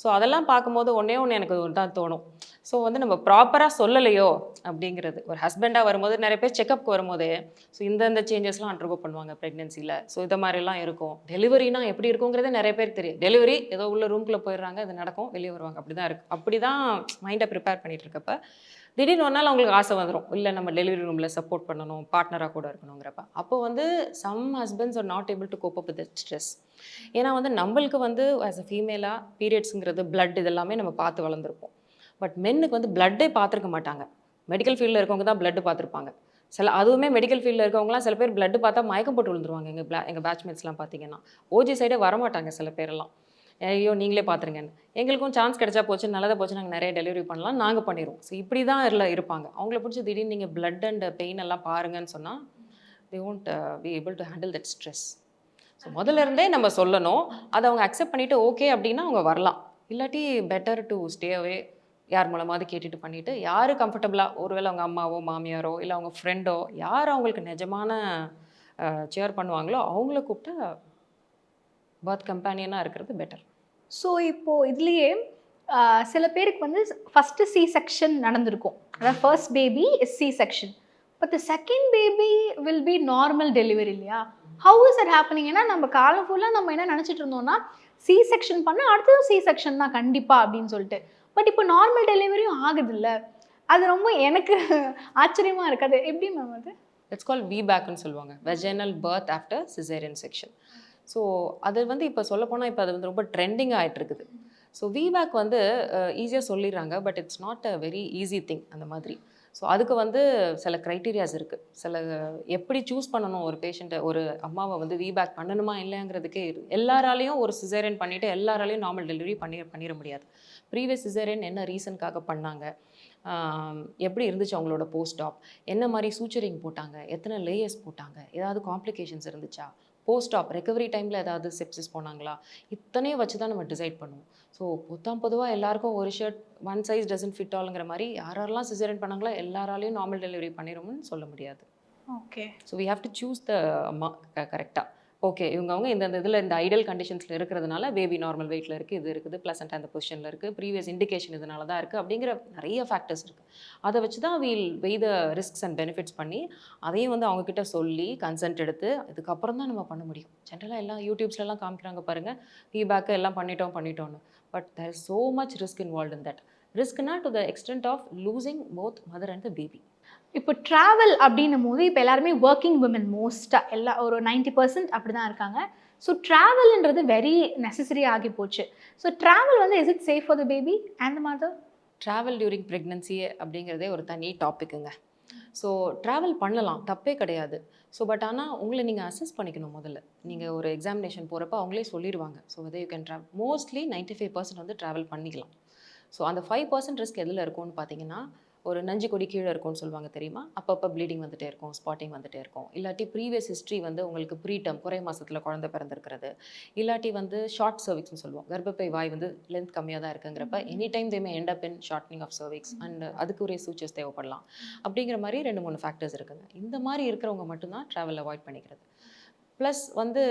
ஸோ அதெல்லாம் பார்க்கும்போது ஒன்றே எனக்கு தான் தோணும். ஸோ வந்து நம்ம ப்ராப்பராக சொல்லலையோ அப்படிங்கிறது. ஒரு ஹஸ்பண்டாக வரும்போது நிறைய பேர் செக்கப்க்கு வரும்போதே ஸோ இந்த சேஞ்சஸ்லாம் அண்டர்கோ பண்ணுவாங்க ப்ரெக்னென்சியில். ஸோ இது மாதிரிலாம் இருக்கும். டெலிவரினா எப்படி இருக்குங்கிறதே நிறைய பேர் தெரியும். டெலிவரி ஏதோ உள்ள ரூம்குள்ளே போயிடுறாங்க, இது நடக்கும், வெளியே வருவாங்க, அப்படி தான் இருக்குது. அப்படி தான் மைண்டை ப்ரிப்பேர் பண்ணிகிட்டு இருக்கப்ப திடீர்னு ஒரு நாள் அவங்களுக்கு ஆசை வந்துடும், இல்லை நம்ம டெலிவரி ரூமில் சப்போர்ட் பண்ணணும், பார்ட்னராக கூட இருக்கணுங்கிறப்ப. அப்போ வந்து some husbands are not able to cope up with stress. ஏன்னா வந்து நம்மளுக்கு வந்து ஆஸ் அ ஃபீமேலாக பீரியட்ஸுங்கிறது பிளட் இதெல்லாமே நம்ம பார்த்து வளர்ந்துருப்போம். பட் மென்னுக்கு வந்து பிளட்டே பார்த்துருக்க மாட்டாங்க. மெடிக்கல் ஃபீல்டில் இருக்கவங்க தான் பிளட்டு பார்த்துருப்பாங்க. அதுவுமே மெடிக்கல் ஃபீல்டில் இருக்கவங்களாம் சில பேர் பிளட்டு பார்த்தா மயக்கம் போட்டு விழுந்துருவாங்க. எங்கள் பேட்ச்மேட்ஸ்லாம் பார்த்தீங்கன்னா ஓஜி சைடே வரமாட்டாங்க சில பேரெல்லாம். ஐயோ நீங்களே பார்த்துருங்கன்னு. எங்களுக்கும் சான்ஸ் கிடைச்சா போச்சு, நல்லதாக போச்சு, நாங்கள் நிறைய டெலிவரி பண்ணலாம், நாங்கள் பண்ணிடுவோம். ஸோ இப்படி தான் இருப்பாங்க. அவங்கள பிடிச்சி திடீர்னு நீங்கள் பிளட் அண்ட் பெயின் எல்லாம் பாருங்கன்னு சொன்னால் they won't be able to handle that stress. So முதல்ல இருந்தே நம்ம சொல்லணும். அதை அவங்க அக்செப்ட் பண்ணிவிட்டு ஓகே அப்படின்னா அவங்க வரலாம். இல்லாட்டி பெட்டர் டு ஸ்டே அவே. யார் மூலமாவது கேட்டுட்டு பண்ணிவிட்டு யார் கம்ஃபர்டபுளாக, ஒருவேளை அவங்க அம்மாவோ மாமியாரோ இல்லை அவங்க ஃப்ரெண்டோ யார் அவங்களுக்கு நிஜமான சேர் பண்ணுவாங்களோ அவங்கள கூப்பிட்டா பர்த் கம்பேனியனாக இருக்கிறது பெட்டர்.
ஸோ இப்போது இதுலேயே சில பேருக்கு வந்து ஃபஸ்ட்டு சி செக்ஷன் நடந்திருக்கும். அதாவது first baby is C section, but the second baby will be normal delivery இல்லையா? How is it happening? ஏன்னா நம்ம காலம் ஃபுல்லாக நம்ம என்ன நினச்சிட்டு இருந்தோம்னா சி செக்ஷன் பண்ணால் அடுத்தது சி செக்ஷன் தான் கண்டிப்பாக அப்படின்னு சொல்லிட்டு. பட் இப்போ நார்மல் டெலிவரியும் ஆகுது இல்லை? அது ரொம்ப எனக்கு ஆச்சரியமாக இருக்குது. அது எப்படி மேம்? அது
இட்ஸ் கால் VBACன்னு சொல்லுவாங்க, vaginal birth after caesarean section. So அது வந்து இப்போ சொல்லப்போனால் இப்போ அது வந்து ரொம்ப ட்ரெண்டிங் ஆகிட்டு இருக்குது. ஸோ VBAC வந்து ஈஸியாக சொல்லிடுறாங்க, but it's not a very easy thing அந்த மாதிரி. ஸோ அதுக்கு வந்து சில க்ரைட்டீரியாஸ் இருக்குது. எப்படி சூஸ் பண்ணணும் ஒரு பேஷண்ட்டை, ஒரு அம்மாவை வந்து VBAC பண்ணணுமா இல்லைங்கிறதுக்கே எல்லாராலையும் ஒரு சிசேரியன் பண்ணிவிட்டு எல்லாராலையும் நார்மல் டெலிவரி பண்ணிட முடியாது. ப்ரீவியஸ் சிசேரியன் என்ன ரீசனுக்காக பண்ணாங்க, எப்படி இருந்துச்சு அவங்களோட போஸ்ட் ஆப், என்ன மாதிரி சூச்சரிங் போட்டாங்க, எத்தனை லேயர்ஸ் போட்டாங்க, ஏதாவது காம்ப்ளிகேஷன்ஸ் இருந்துச்சா, போஸ்ட் ஆப் ரெக்கவரி டைமில் ஏதாவது செப்சிஸ் போனாங்களா, இத்தனையும் வச்சு தான் நம்ம டிசைட் பண்ணுவோம். ஸோ பொதுவாக எல்லாருக்கும் ஒரு shirt one size doesn't fit ஆலுங்கிற மாதிரி யாரெல்லாம் சிசேரியன் பண்ணாங்களோ எல்லாராலையும் நார்மல் டெலிவரி பண்ணிடும்னு சொல்ல முடியாது.
Okay.
So we have to choose the அம்மா கரெக்டாக. ஓகே இவங்க இந்த இதில் இந்த ஐடியல் கண்டிஷன்ஸில் இருக்கிறதுனால பேபி நார்மல் வெயிட்டில் இருக்குது, இது இருக்குது, ப்ளசண்ட் அந்த பொசிஷனில் இருக்குது, ப்ரீவியஸ் இண்டிகேஷன் இதனால தான் இருக்குது அப்படிங்கிற நிறைய ஃபேக்டர்ஸ் இருக்குது. அதை வச்சு தான் we'll weigh the risks and benefits பண்ணி அதையும் வந்து அவங்கக்கிட்ட சொல்லி கன்சென்ட் எடுத்து அதுக்கப்புறம் தான் நம்ம பண்ண முடியும். ஜென்ரலாக எல்லாம் யூடியூப்ஸ்லாம் காமிக்கிறாங்க பாருங்கள், VBAC எல்லாம் பண்ணிட்டோன்னு. But there is so much risk involve in that. ரிஸ்க்னா to the extent of losing both mother and the baby.
இப்போ ட்ராவல் அப்படின்னும் போது இப்போ எல்லாருமே ஒர்க்கிங் விமன் மோஸ்ட்டாக எல்லா ஒரு 90% அப்படி தான் இருக்காங்க. ஸோ ட்ராவல்ன்றது வெரி நெசசரி ஆகி போச்சு. ஸோ ட்ராவல் வந்து is it safe for the baby and the mother?
Travel during pregnancy அப்படிங்கிறதே ஒரு தனி டாப்பிக்குங்க. ஸோ ட்ராவல் பண்ணலாம், தப்பே கிடையாது. ஸோ பட் ஆனால் உங்களை நீங்கள் அசஸ் பண்ணிக்கணும் முதல்ல. நீங்கள் ஒரு எக்ஸாமினேஷன் போகிறப்ப அவங்களே சொல்லிடுவாங்க. ஸோ வந்து யூ கேன் ட்ராவல். மோஸ்ட்லி 95% வந்து ட்ராவல் பண்ணிக்கலாம். ஸோ அந்த 5% ரிஸ்க் எதில் இருக்கும்னு பார்த்தீங்கன்னா, ஒரு நஞ்சு கொடி கீழே இருக்கும்னு சொல்லுவாங்க தெரியுமா? அப்பப்போ ப்ளீடிங் வந்துட்டே இருக்கும், ஸ்பாட்டிங் வந்துட்டே இருக்கும். இல்லாட்டி ப்ரீவியஸ் ஹிஸ்ட்ரி வந்து உங்களுக்கு ப்ரீடம் குறை மாசத்தில் குழந்தை பிறந்திருக்கிறது. இல்லாட்டி வந்து ஷார்ட் சர்விக்ஸ்னு சொல்லுவோம். கர்ப்பப்பை வாய் வந்து லென்த் கம்மியாக தான் இருக்குங்கிறப்ப any time they may end up in shortening of cervix and அதுக்குரிய சூச்சர்ஸ் தேவைப்படலாம். அப்படிங்கிற மாதிரி 2-3 ஃபேக்டர்ஸ் இருக்குங்க. இந்த மாதிரி இருக்கிறவங்க மட்டும்தான் ட்ராவல் அவாய்ட் பண்ணிக்கிறது. ப்ளஸ் வந்து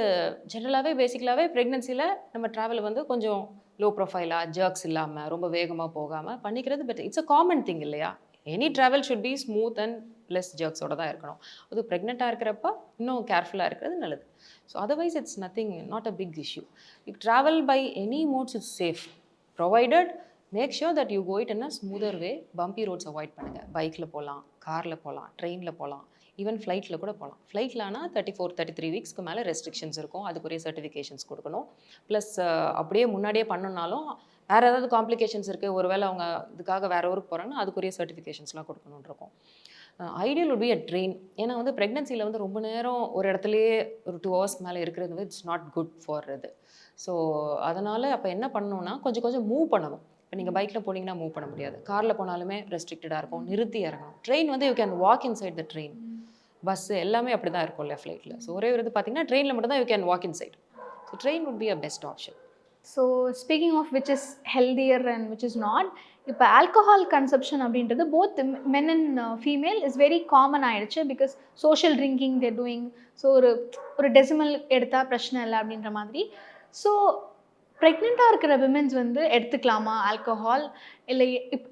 ஜென்ரலாகவே பேசிக்கலாகவே ப்ரெக்னென்சியில் நம்ம ட்ராவல் வந்து கொஞ்சம் லோ ப்ரொஃபைலாக ஜர்க்ஸ் இல்லாமல் ரொம்ப வேகமாக போகாமல் பண்ணிக்கிறது better. It's a common thing இல்லையா? Any travel should be smooth and less ஜர்க்ஸோட தான் இருக்கணும். அது ப்ரெக்னெண்ட்டாக இருக்கிறப்ப இன்னும் கேர்ஃபுல்லாக இருக்கிறது நல்லது. So otherwise it's nothing, not a big issue. If travel by any modes it's safe provided make sure that you go it in a smoother way. Bumpy roads avoid பண்ணுங்கள். பைக்கில் போகலாம், காரில் போகலாம், ட்ரெயினில் போகலாம், ஈவன் ஃப்ளைட்டில் கூட போகலாம். ஃப்ளைட்லானா 34-33 வீக்ஸ்க்கு மேலே ரெஸ்ட்ரிக்ஷன்ஸ் இருக்கும். அதுக்குரிய சர்டிஃபிகேஷன்ஸ் கொடுக்கணும். ப்ளஸ் அப்படியே முன்னாடியே பண்ணணுன்னாலும் வேறு ஏதாவது காம்ப்ளிகேஷன்ஸ் இருக்குது, ஒருவேளை அவங்க இதுக்காக வேறு ஊருக்கு போகிறாங்கன்னா அதுக்குரிய சர்டிஃபிகேஷன்ஸ்லாம் கொடுக்கணுன்னு இருக்கும். Ideal would be a train. ஏன்னா வந்து ப்ரெக்னென்சியில் வந்து ரொம்ப நேரம் ஒரு இடத்துலையே ஒரு 2 ஹவர்ஸ்க்கு மேலே இருக்கிறது வந்து இட்ஸ் நாட் குட் ஃபார் இது. ஸோ அதனால் அப்போ என்ன பண்ணணும்னா கொஞ்சம் கொஞ்சம் மூவ் பண்ணணும். இப்போ நீங்கள் பைக்கில் போனீங்கன்னா மூவ் பண்ண முடியாது. காரில் போனாலுமே ரெஸ்ட்ரிக்டடாக இருக்கும், நிறுத்தி இறங்கணும். ட்ரெயின் வந்து you can walk inside the train. Bus எல்லாமே அப்படி தான் இருக்கும்ல ஃப்ளைட்டில். ஸோ ஒரே ஒரு இது பார்த்தீங்கன்னா ட்ரெயினில் மட்டும் தான் you can walk inside. So train would be a best option.
So speaking of which is healthier and which is not, இப்போ ஆல்கஹால் கன்சப்ஷன் அப்படின்றது both men and female is very common ஆகிடுச்சு. Because social drinking they're doing. So ஒரு டெசிமல் எடுத்தால் பிரச்சனை இல்லை அப்படின்ற மாதிரி. ஸோ ப்ரெக்னெண்ட்டாக இருக்கிற விமென்ஸ் வந்து எடுத்துக்கலாமா ஆல்கஹால்? இல்லை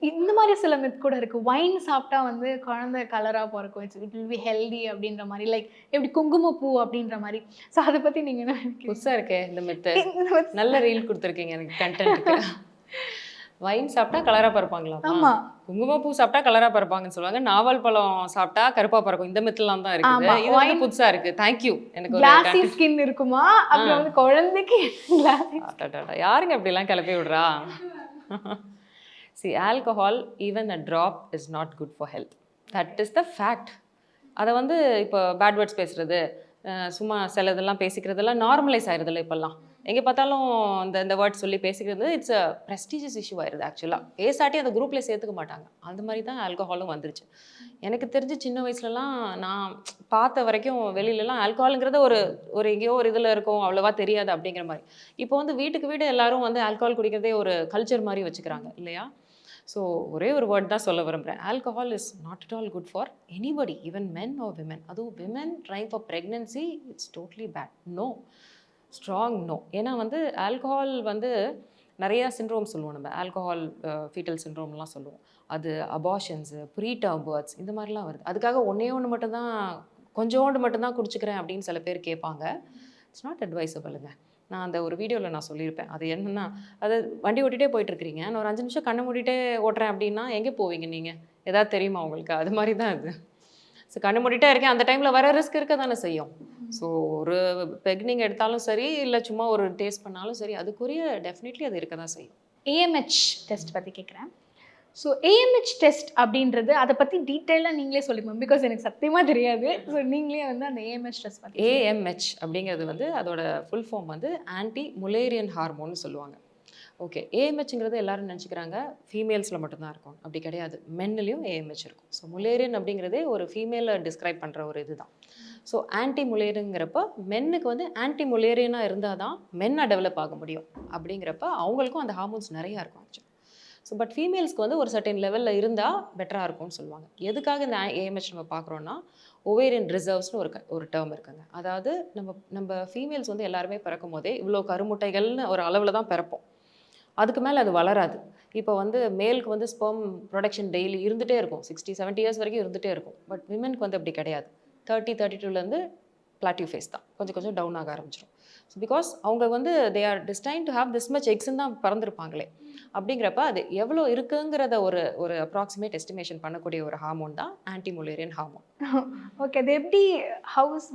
இந்த மாதிரி சில மித் கூட இருக்குது. வைன் சாப்பிட்டா வந்து குழந்தை கலராக பிறக்கும், இட் வில் பி ஹெல்தி அப்படின்ற மாதிரி, லைக் எப்படி குங்குமப்பூ அப்படின்ற மாதிரி. ஸோ அதை பற்றி நீங்கள் என்ன நினைக்கிறீங்க?
புதுசாக இருக்கே இந்த மெத்து. நல்ல ரீல் கொடுத்துருக்கீங்க எனக்கு கண்டென்ட்டுக்கு. வைன் சாப்பிட்டா கலராக பறப்பாங்களா?
ஆமாம்.
குங்குமப்பூ சாப்பிட்டா கலராக பறப்பாங்கன்னு சொல்லுவாங்க. நாவல் பழம் சாப்பிட்டா கருப்பாக பறக்கும். இந்த மெத்தெல்லாம் தான் இருக்குது. இது வந்து புதுசாக இருக்குது. தேங்க்யூ. எனக்கு
கிளாசி ஸ்கின் இருக்குமா? அப்புறம் வந்து குழந்தைக்கு
யாருங்க அப்படிலாம் கிளப்பி விடுறா? See, alcohol, even a drop is not good for health. That is the fact. அதை வந்து இப்போ பேட் வேர்ட்ஸ் பேசுகிறது, சும்மா சில இதெல்லாம் பேசிக்கிறதெல்லாம் நார்மலைஸ் ஆயிடுதில்ல இப்போல்லாம். எங்கே பார்த்தாலும் இந்த வேர்ட்ஸ் சொல்லி பேசிக்கிறது இட்ஸ் அ ப்ரெஸ்டீஜியஸ் இஷ்யூ ஆயிடுது. ஆக்சுவலாக பேசாட்டி அந்த குரூப்பில் சேர்த்துக்க மாட்டாங்க. அந்த மாதிரி தான் ஆல்கஹாலும் வந்துருச்சு. எனக்கு தெரிஞ்சு சின்ன வயசுலலாம் நான் பார்த்த வரைக்கும் வெளியிலலாம் ஆல்கஹாலுங்கிறது ஒரு எங்கேயோ ஒரு இதில் இருக்கும், அவ்வளோவா தெரியாது அப்படிங்கிற மாதிரி. இப்போ வந்து வீட்டுக்கு வீடு எல்லாரும் வந்து ஆல்கஹால் குடிக்கிறதே ஒரு கல்ச்சர் மாதிரி வச்சுக்கிறாங்க இல்லையா? ஸோ ஒரே ஒரு வேர்ட் தான் சொல்ல விரும்புகிறேன். Alcohol is not at all good for anybody, even men or women. அதுவும் women trying for pregnancy it's totally bad. No, strong no. ஏன்னா வந்து ஆல்கஹால் வந்து நிறையா சிண்ட்ரோம் சொல்லுவோம் நம்ம. ஆல்கஹால் ஃபீட்டல் சிண்ட்ரோம்லாம் சொல்லுவோம். அது அபார்ஷன்ஸு, ப்ரீடர்ம் பர்த்ஸ் இந்த மாதிரிலாம் வருது. அதுக்காக ஒன்று மட்டும்தான் கொஞ்சோண்டு மட்டும்தான் குடிச்சிக்கிறேன் அப்படின்னு சில பேர் கேட்பாங்க. இட்ஸ் நாட் அட்வைசபிளுங்க. நான் அந்த ஒரு வீடியோவில் நான் சொல்லியிருப்பேன். அது என்னென்னா, அது வண்டி ஓட்டிகிட்டே போயிட்டுருக்கிறீங்க, நான் ஒரு 5 நிமிஷம் கண்ணை மூடிட்டே ஓட்டுறேன் அப்படின்னா எங்கே போவீங்க நீங்கள்? எதாவது தெரியுமா உங்களுக்கு? அது மாதிரி தான் இது. ஸோ கண்ணு மூடிட்டே இருக்கேன், அந்த டைமில் வர ரிஸ்க் இருக்க தானே செய்யும். ஸோ ஒரு பெக்னிங் எடுத்தாலும் சரி, இல்லை சும்மா ஒரு டேஸ்ட் பண்ணாலும் சரி, அதுக்குரிய டெஃபினெட்லி அது இருக்க தான் செய்யும்.
ஏஎம்ஹெச் டெஸ்ட் பற்றி கேட்குறேன். ஸோ ஏஎம்ஹெச் டெஸ்ட் அப்படின்றது அதை பற்றி டீட்டெயிலாக நீங்களே சொல்லிக்கணும். பிகாஸ் எனக்கு சத்தியமாக தெரியாது. ஸோ நீங்களே வந்து அந்த ஏஎம்ஹெச் டெஸ்ட் பற்றி.
ஏஎம்ஹெச் அப்படிங்கிறது வந்து அதோட ஃபுல் ஃபார்ம் வந்து ஆன்டி முலேரியன் ஹார்மோன்னு சொல்லுவாங்க. ஓகே, ஏஎம்ஹெச்ங்கிறது எல்லாரும் நினச்சிக்கிறாங்க ஃபீமேல்ஸில் மட்டும்தான் இருக்கும். அப்படி கிடையாது, மென்னுலேயும் ஏஎம்ஹெச் இருக்கும். ஸோ முலேரியன் அப்படிங்கிறதே ஒரு ஃபீமேலை டிஸ்கிரைப் பண்ணுற ஒரு இது தான். ஸோ ஆன்டி முலேரியனுங்கிறப்ப மென்னுக்கு வந்து ஆன்டி முலேரியனாக இருந்தால் தான் மென்னை டெவலப் ஆக முடியும். அப்படிங்கிறப்ப அவங்களுக்கும் அந்த ஹார்மோன்ஸ் நிறையா இருக்கும் ஆக்சுவலி. ஸோ பட் ஃபீமேல்ஸ்க்கு வந்து ஒரு சர்டன் லெவலில் இருந்தால் பெட்டராக இருக்கும்னு சொல்லுவாங்க. எதுக்காக இந்த ஏஎம்ஹெச் நம்ம பார்க்குறோன்னா, ஓவேரியன் ரிசர்வ்ஸ்னு ஒரு டேர்ம் இருக்குங்க. அதாவது நம்ம ஃபீமேல்ஸ் வந்து எல்லாருமே பிறக்கும் போதே இவ்வளோ கருமுட்டைகள்னு ஒரு அளவில் தான் பிறப்போம். அதுக்கு மேலே அது வளராது. இப்போ வந்து மேலுக்கு வந்து ஸ்பெர்ம் ப்ரொடக்ஷன் டெய்லி இருந்துகிட்டே இருக்கும், 60-70 இயர்ஸ் வரைக்கும் இருந்துகிட்டே இருக்கும். பட் விமென்க்கு வந்து அப்படி கிடையாது. 30-32லேருந்து பிளாட்டியூ ஃபேஸ் தான், கொஞ்சம் கொஞ்சம் டவுன் ஆக ஆரம்பிச்சிடும். ஸோ பிகாஸ் அவங்க வந்து they are destined to have this much எக்ஸ்ன்னு தான் பிறந்திருப்பாங்களே. அப்படிங்கிறப்ப அது எவ்வளோ இருக்குங்கிறத ஒரு அப்ராக்சிமேட் எஸ்டிமேஷன் பண்ணக்கூடிய ஒரு ஹார்மோன் தான் ஆன்டிமுலேரியன் ஹார்மோன்.
ஓகே, அது எப்படி,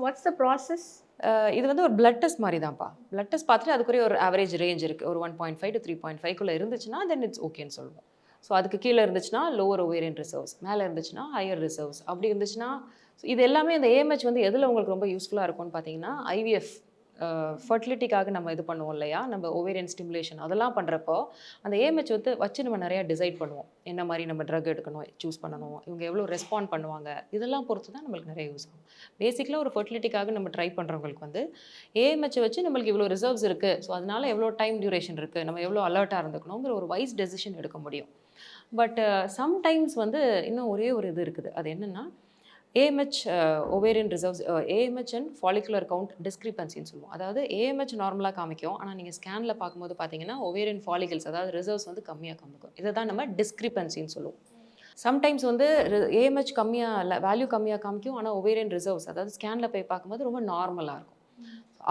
வாட்ஸ் த ப்ராசஸ்?
இது வந்து ஒரு பிளட் டெஸ்ட் மாதிரி தான்ப்பா. பிளட் டெஸ்ட் பார்த்துட்டு அதுக்குரிய ஒரு ஆவரேஜ் ரேஞ்ச் இருக்குது. ஒரு 1.5 to 3.5 இருந்துச்சுன்னா தென் இட்ஸ் ஓகேன்னு சொல்லுவோம். ஸோ அதுக்கு கீழே இருந்துச்சுன்னா லோவர் ஓவேரியன் ரிசர்வ்ஸ், மேலே இருந்துச்சுன்னா ஹையர் ரிசர்வ்ஸ். அப்படி இருந்துச்சுன்னா இது எல்லாமே இந்த ஏஎம்ஹெச் வந்து எதில் உங்களுக்கு ரொம்ப யூஸ்ஃபுல்லாக இருக்கும்னு பார்த்தீங்கன்னா, ஐவிஎஃப் ஃபர்டிலிட்டிக்காக நம்ம இது பண்ணுவோம் இல்லையா, நம்ம ஓவேரியன் ஸ்டிமுலேஷன் அதெல்லாம் பண்ணுறப்போ அந்த ஏஎம்ஹெச் வந்து வச்சு நம்ம நிறையா டிசைட் பண்ணுவோம். என்ன மாதிரி நம்ம ட்ரக் எடுக்கணும், சூஸ் பண்ணணும், இவங்க எவ்வளோ ரெஸ்பாண்ட் பண்ணுவாங்க, இதெல்லாம் பொறுத்து தான் நம்மளுக்கு நிறைய யூஸ் ஆகும். பேசிக்கலாக ஒரு ஃபர்டிலிட்டிக்காக நம்ம ட்ரை பண்ணுறவங்களுக்கு வந்து ஏஎம்ஹெச்சை வச்சு நம்மளுக்கு இவ்வளோ ரிசர்வ்ஸ் இருக்குது, ஸோ அதனால எவ்வளோ டைம் டியூரேஷன் இருக்குது, நம்ம எவ்வளோ அலர்ட்டாக இருந்துக்கணுங்கிற ஒரு வைஸ் டெசிஷன் எடுக்க முடியும். பட் சம்டைம்ஸ் வந்து இன்னும் ஒரே ஒரு இது இருக்குது. அது என்னென்னா AMH ovarian reserves, AMH and follicular count டிஸ்கிரிபன்சின்னு சொல்லுவோம். அதாவது ஏஎம்ஹெச் நார்மலாக காமிக்கும், ஆனால் நீங்கள் ஸ்கேனில் பார்க்கும்போது பார்த்தீங்கன்னா ஓவேரியன் ஃபாலிகல்ஸ் அதாவது ரிசர்வ்ஸ் வந்து கம்மியாக காமிக்கும். இதை தான் நம்ம டிஸ்கிரிபன்சின்னு சொல்லுவோம். சம்டைம்ஸ் வந்து ஏஎம்ஹெச் கம்மியாக இல்லை, வேல்யூ கம்மியாக காமிக்கும், ஆனால் ஓவேரியன் ரிசர்வ்ஸ் அதாவது ஸ்கேனில் போய் பார்க்கும்போது ரொம்ப நார்மலாக இருக்கும்.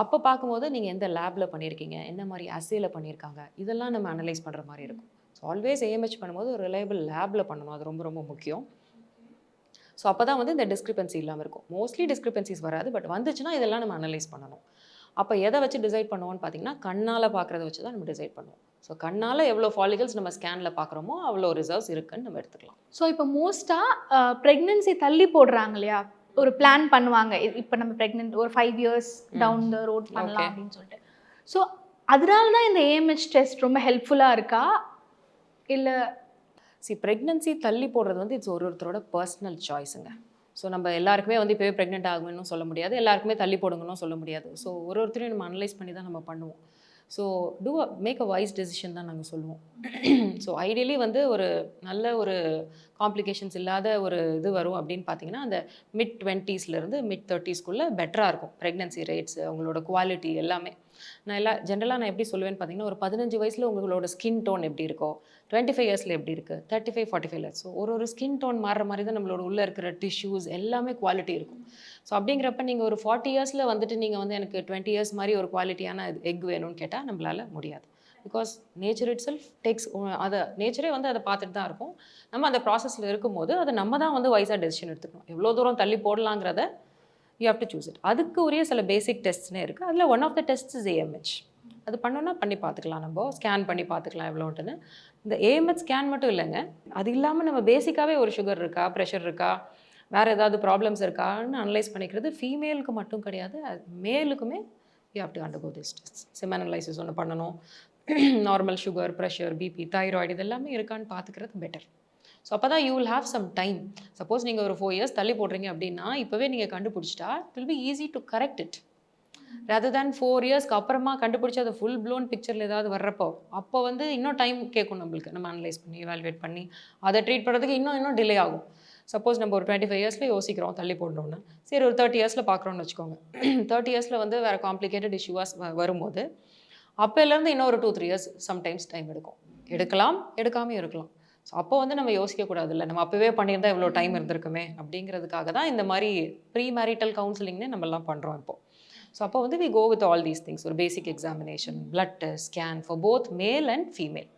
அப்போ பார்க்கும்போது நீங்கள் எந்த லேபில் பண்ணியிருக்கீங்க, என்ன மாதிரி அசேல பண்ணியிருக்காங்க, இதெல்லாம் நம்ம அனலைஸ் பண்ணுற மாதிரி இருக்கும். ஸோ ஆல்வேஸ் ஏஎம்ஹெச் பண்ணும்போது ஒரு ரிலையபிள் லேபில் பண்ணணும், அது ரொம்ப ரொம்ப முக்கியம். ஸோ அப்போ தான் வந்து இந்த டிஸ்கிரிபன்சி இல்லாமல் இருக்கும். மோஸ்ட்லி டிஸ்கிரிபன்சிஸ் வராது, பட் வந்துச்சுன்னா இதெல்லாம் நம்ம அனலைஸ் பண்ணணும். அப்போ எதை வச்சு டிசைட் பண்ணுவோம்னு பார்த்தீங்கன்னா, கண்ணால் பார்க்குறத வச்சு தான் நம்ம டிசைட் பண்ணுவோம். ஸோ கண்ணால் எவ்வளோ ஃபாலிகல்ஸ் நம்ம ஸ்கேனில் பார்க்குறோமோ அவ்வளோ ரிசர்வ்ஸ் இருக்குன்னு நம்ம எடுத்துக்கலாம்.
ஸோ இப்போ மோஸ்ட்டாக ப்ரெக்னென்சி தள்ளி போடுறாங்க இல்லையா, ஒரு பிளான் பண்ணுவாங்க, இப்போ நம்ம ப்ரெக்னென்ட் ஒரு 5 years டவுன் த ரோட் பண்ணலாம் அப்படின்னு சொல்லிட்டு. ஸோ அதனால தான் இந்த ஏஎம்ஹெச் டெஸ்ட் ரொம்ப ஹெல்ப்ஃபுல்லாக இருக்கா இல்லை?
ப்ரெக்னன்சி தள்ளி போடுறது வந்து இட்ஸ் ஒருத்தரோட பர்சனல் சாய்ஸுங்க. ஸோ நம்ம எல்லாருக்குமே வந்து இப்போவே ப்ரெக்னென்ட் ஆகணும்னு சொல்ல முடியாது, எல்லாருக்குமே தள்ளி போடுங்கன்னு சொல்ல முடியாது. ஸோ ஒருத்தரையும் நம்ம அனலைஸ் பண்ணி தான் நம்ம பண்ணுவோம். So make a wise decision தான் நாங்கள் சொல்லுவோம். ஸோ ஐடியலி வந்து ஒரு நல்ல ஒரு காம்ப்ளிகேஷன்ஸ் இல்லாத ஒரு இது வரும் அப்படின்னு பார்த்தீங்கன்னா, அந்த mid-20s mid-30s பெட்டராக இருக்கும் ப்ரெக்னன்சி ரேட்ஸ், அவங்களோட குவாலிட்டி எல்லாமே. நான் எப்படி சொல்லுவேன்னு பார்த்தீங்கன்னா, ஒரு 15 வயசில் உங்களோட ஸ்கின் டோன் எப்படி இருக்கோ, 25 yearsல எப்படி இருக்குது, 35-45 ஸோ ஒரு ஸ்கின் டோன் மாறுற மாதிரி தான் நம்மளோட உள்ளே இருக்கிற டிஷ்யூஸ் எல்லாமே குவாலிட்டி இருக்கும். ஸோ அப்படிங்கிறப்ப நீங்கள் ஒரு 40 yearsல வந்துட்டு நீங்கள் வந்து எனக்கு 20 years மாதிரி ஒரு குவாலிட்டியான எக் வேணும்னு கேட்டால் நம்மளால் முடியாது. Because nature itself takes, அதை நேச்சரே வந்து அதை பார்த்துட்டு தான் இருக்கும். நம்ம அந்த ப்ராசஸில் இருக்கும்போது அதை நம்ம தான் வந்து வைஸாக டெசிஷன் எடுத்துக்கணும். எவ்வளோ தூரம் தள்ளி போடலாங்கிறத you have to choose it. அதுக்கு உரிய சில பேசிக் டெஸ்ட்னே இருக்குது. அதில் one of the test is AMH. அது பண்ணோன்னா பண்ணி பார்த்துக்கலாம், நம்ம ஸ்கேன் பண்ணி பார்த்துக்கலாம் எவ்வளோன்ட்டுன்னு. இந்த ஏஎம்ஹெச் ஸ்கேன் மட்டும் இல்லைங்க, அது இல்லாமல் நம்ம பேசிக்காகவே ஒரு சுகர் இருக்கா, ப்ரெஷர் இருக்கா, வேறு ஏதாவது ப்ராப்ளம்ஸ் இருக்கான்னு அனலைஸ் பண்ணிக்கிறது ஃபீமேலுக்கு மட்டும் கிடையாது, மேலுக்குமே you have to undergo this test. Semen analysis ஒன்று பண்ணணும். Normal sugar, pressure, BP, thyroid இதெல்லாமே இருக்கான்னு பார்த்துக்கிறது பெட்டர். ஸோ அப்போ தான் you will have some time. Suppose நீங்கள் ஒரு 4 years தள்ளி போடுறீங்க அப்படின்னா இப்போவே நீங்கள் கண்டுபிடிச்சிட்டா it will be easy to correct it. Rather than 4 yearsக்கு அப்புறமா கண்டுபிடிச்சி அது ஃபுல் ப்ளோன் பிக்சரில் ஏதாவது வர்றப்போ அப்போ வந்து இன்னும் டைம் கேட்கும் நம்மளுக்கு. நம்ம அனலைஸ் பண்ணி எவாலுவேட் பண்ணி அதை ட்ரீட் பண்ணுறதுக்கு இன்னும் டிலே ஆகும். சப்போஸ் நம்ம ஒரு 25 yearsல யோசிக்கிறோம் தள்ளி போடணும்னு, சரி ஒரு 30 yearsல பார்க்குறோன்னு வச்சுக்கோங்க. 30 yearsல வந்து வேறு காம்ப்ளிகேட்டட் இஷ்யூஸ் வரும்போது அப்போலேருந்து இன்னும் ஒரு 2-3 years சம்டைம்ஸ் டைம் எடுக்கலாம், எடுக்காமல் இருக்கலாம். ஸோ அப்போ வந்து நம்ம யோசிக்கக்கூடாது, இல்லை நம்ம அப்போவே பண்ணியிருந்தால் இவ்வளோ டைம் இருந்திருக்குமே அப்படிங்கிறதுக்காக தான் இந்த மாதிரி ப்ரீ மேரிட்டல் கவுன்சிலிங்னே நம்மலாம் பண்ணுறோம் இப்போது. ஸோ அப்போ வந்து we go with all these things, ஒரு basic examination, blood test, scan for both male and female.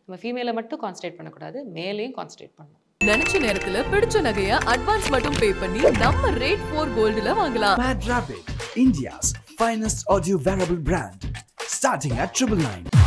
நம்ம ஃபீமேலை மட்டும் கான்சன்ட்ரேட் பண்ணக்கூடாது, மேலையும் கான்சன்ட்ரேட் பண்ணணும்.
நினைச்ச நேரத்துல பிடிச்ச நகைய அட்வான்ஸ் மட்டும் பே பண்ணி நம்ம ரேட் 4 கோல்டுல வாங்கலாம்.
Mad Rapid, India's finest audio wearable brand, starting at 999.